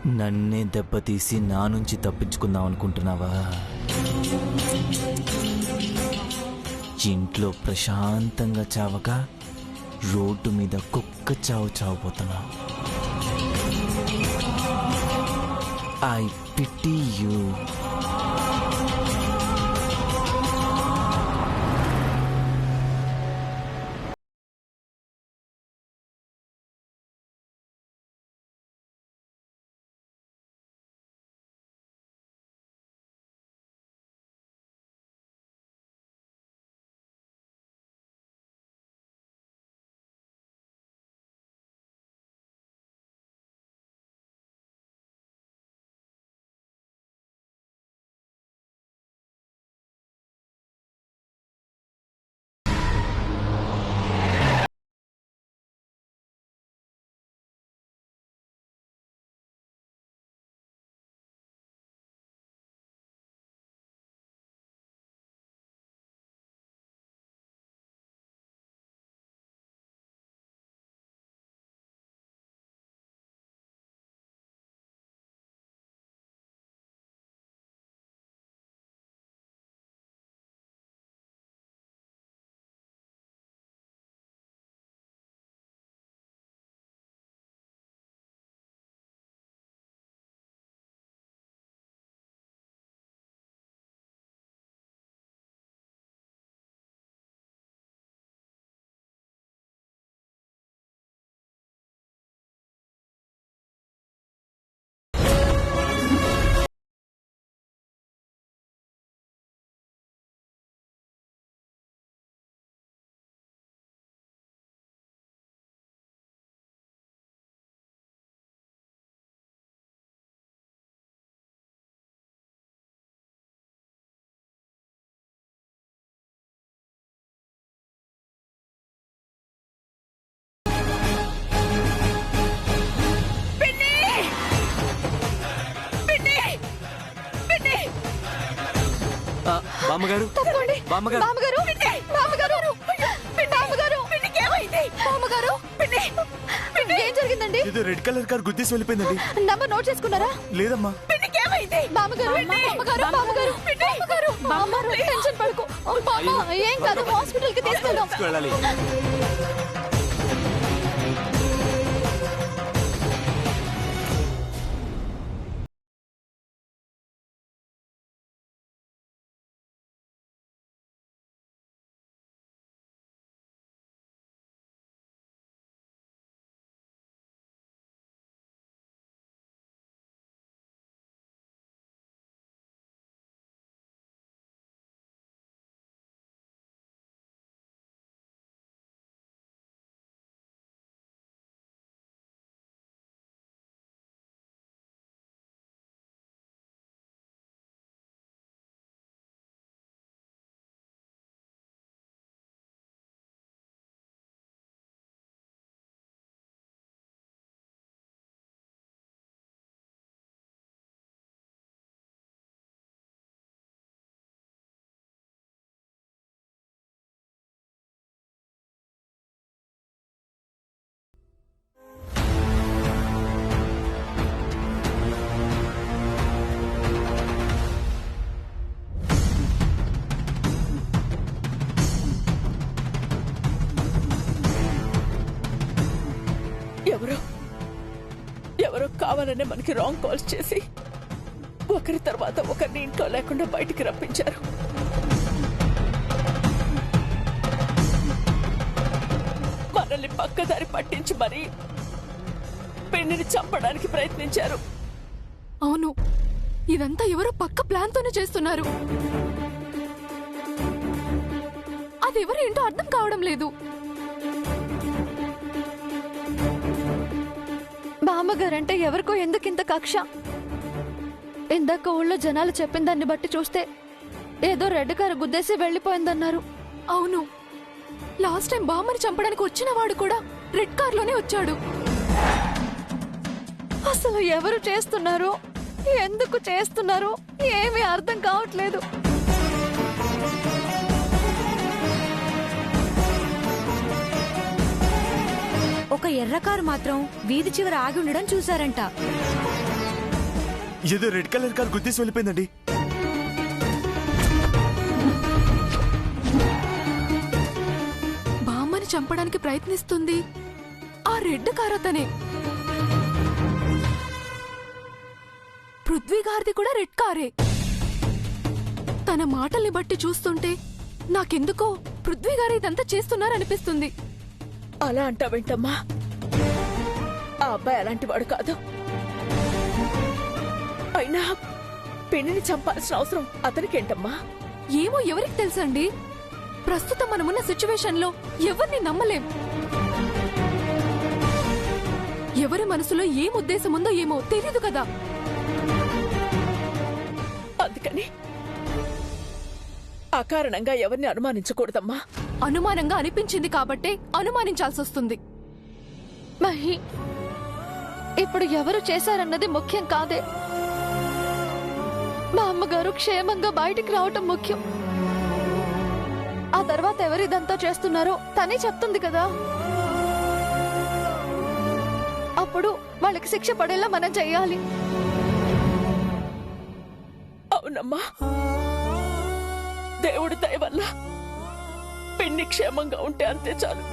నన్నే దెబ్బతీసి నా నుంచి తప్పించుకుందాం అనుకుంటున్నావా? ఇంట్లో ప్రశాంతంగా చావక రోడ్డు మీద కుక్క చావు చావబోతున్నా. I pity you. బామ్మగారు, బామ్మగారు, ఏం జరిగిందండి? ఇది రెడ్ కలర్ కార్ గుద్దేసి వెళ్ళిపోయిందండి. నంబర్ నోట్ చేసుకున్నారా? లేదమ్మా. టెన్షన్ పడుకో. ఏం కాదు, హాస్పిటల్ కి తీసుకెళ్ళాలి. ఎవరో కావాలనే మనకి రాంగ్ కాల్స్ చేసి ఒకరి తర్వాత ఒకరిని ఇంట్లో లేకుండా బయటికి రప్పించారు. మనల్ని పక్కదారి పట్టించి మరి పెళ్లిని చంపడానికి ప్రయత్నించారు. అవును, ఇదంతా ఎవరో పక్క ప్లాన్ తోనే చేస్తున్నారు. అదెవరు ఏంటో అర్థం కావడం లేదు. బామ్మగారంటే ఎవరికో ఎందుకింత కక్ష? ఇందాక ఊళ్ళో జనాలు చెప్పిన దాన్ని బట్టి చూస్తే ఏదో రెడ్ కారు గుద్దేసి వెళ్లిపోయిందన్నారు. అవును, లాస్ట్ టైం బామ్మని చంపడానికి వచ్చిన వాడు కూడా రెడ్ కార్ లోనే వచ్చాడు. అసలు ఎవరు చేస్తున్నారో, ఎందుకు చేస్తున్నారో ఏమీ అర్థం కావట్లేదు. ఒక ఎర్ర కారు మాత్రం వీధి చివర ఆగి ఉండడం చూశారంట. ఏదో రెడ్ కలర్ కార్ గుద్దేసి వెళ్ళిపోయిందండి. బామ్మని చంపడానికి ప్రయత్నిస్తుంది ఆ రెడ్ కార్ అతనే. పృథ్వీ గారిది కూడా రెడ్ కారే. తన మాటల్ని బట్టి చూస్తుంటే నాకెందుకో పృథ్వీ గారు ఇదంతా చేస్తున్నారనిపిస్తుంది. అలా అంటావేంటమ్మా? ఆ అబ్బాయి అలాంటి వాడు కాదు. అయినా పిన్నిని చంపాల్సిన అవసరం అతనికేంటమ్మా? ఏమో ఎవరికి తెలుసండి. ప్రస్తుతం మనమున్న సిచ్యువేషన్ లో ఎవరిని నమ్మలేం. ఎవరి మనసులో ఏం ఉద్దేశం ఉందో ఏమో తెలీదు కదా. అందుకని అకారణంగా ఎవరిని అనుమానించకూడదమ్మా. అనుమానంగా అనిపించింది కాబట్టే అనుమానించాల్సి వస్తుంది. మహి, ఇప్పుడు ఎవరు చేశారన్నది ముఖ్యం కాదే. మా అమ్మగారు క్షేమంగా బయటికి రావటం ముఖ్యం. ఆ తర్వాత ఎవరిదంతా చేస్తున్నారో తనే చెప్తుంది కదా. అప్పుడు వాళ్ళకి శిక్ష పడేలా మనం చెయ్యాలి. అవునమ్మా, దేవుడి దయ వల్ల పిన్ని క్షేమంగా ఉంటే అంతే చాలు.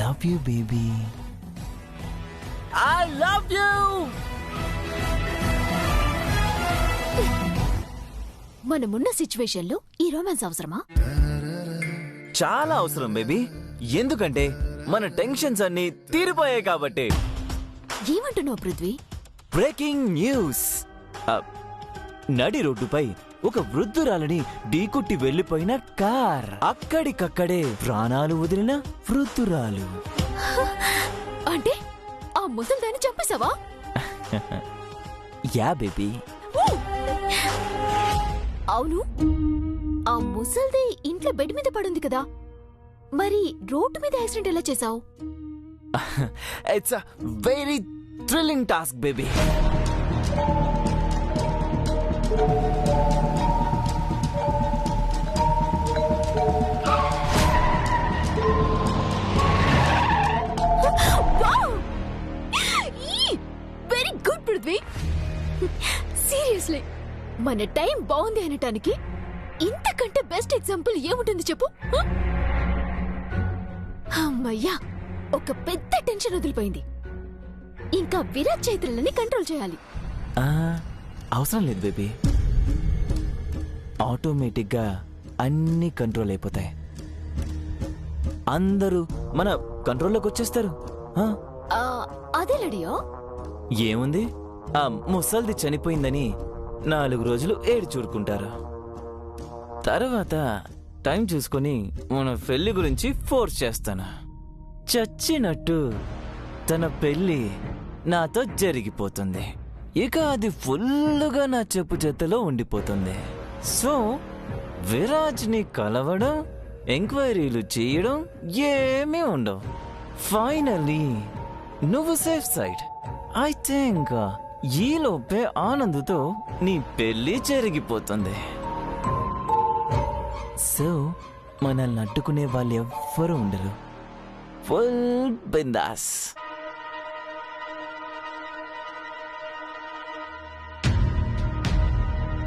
love you, baby. I love you! మనమున్న సిచ్యువేషన్ లో ఈ రొమాన్స్ అవసరమా? చాలా అవసరం బేబీ. ఎందుకంటే మన టెన్షన్స్ అన్ని తీరిపోయాయి కాబట్టి. ఏమంటున్నావు పృథ్వీ? Breaking news. నడి రోడ్డుపై ఒక వృద్ధురాలని ఢీకొట్టి వెళ్లిపోయిన కార్. అక్కడికక్కడే ప్రాణాలు వదిలిన వృద్ధురాలు. అంటే ఆ ముసల్దాన్ని చంపేశావా? Yeah baby. అవును, ఆ ముసల్ది ఇంట్లో బెడ్ మీద పడుంది కదా, మరి రోడ్డు మీద యాక్సిడెంట్ ఎలా చేశావు? It's a very thrilling task baby. Very good Prithvi. Seriously, మన టైం బాగుంది అనటానికి ఇంతకంటే బెస్ట్ ఎగ్జాంపుల్ ఏముంటుంది చెప్పు? అమ్మయ్యా, ఒక పెద్ద టెన్షన్ వదిలిపోయింది. ఇంకా విరాట్ చైత్రలని కంట్రోల్ చేయాలి. అవసరం లేదు బేబీ, ఆటోమేటిక్ గా అన్ని కంట్రోల్ అయిపోతాయి. అందరూ మన కంట్రోల్లోకి వచ్చేస్తారు. అదే లడియో. ఏముంది, ఆ ముసల్ది చనిపోయిందని 4 రోజులు ఏడు చూడుకుంటారు. తర్వాత టైం చూసుకొని మన పెళ్లి గురించి ఫోర్స్ చేస్తాను. చచ్చినట్టు తన పెళ్లి నాతో జరిగిపోతుంది. ఇక అది ఫుల్లుగా నా చెప్పు చేతలో ఉండిపోతుంది. సో విరాజ్ని కలవడం, ఎంక్వైరీలు చేయడం ఏమీ ఉండవు. ఫైనల్లీ నువ్వు సేఫ్ సైడ్. ఐ థింక్ ఈలోపే ఆనందుతో నీ పెళ్లి జరిగిపోతుంది. సో మనల్ని అడ్డుకునే వాళ్ళు ఎవ్వరూ ఉండరు. ఫుల్ బిందాస్.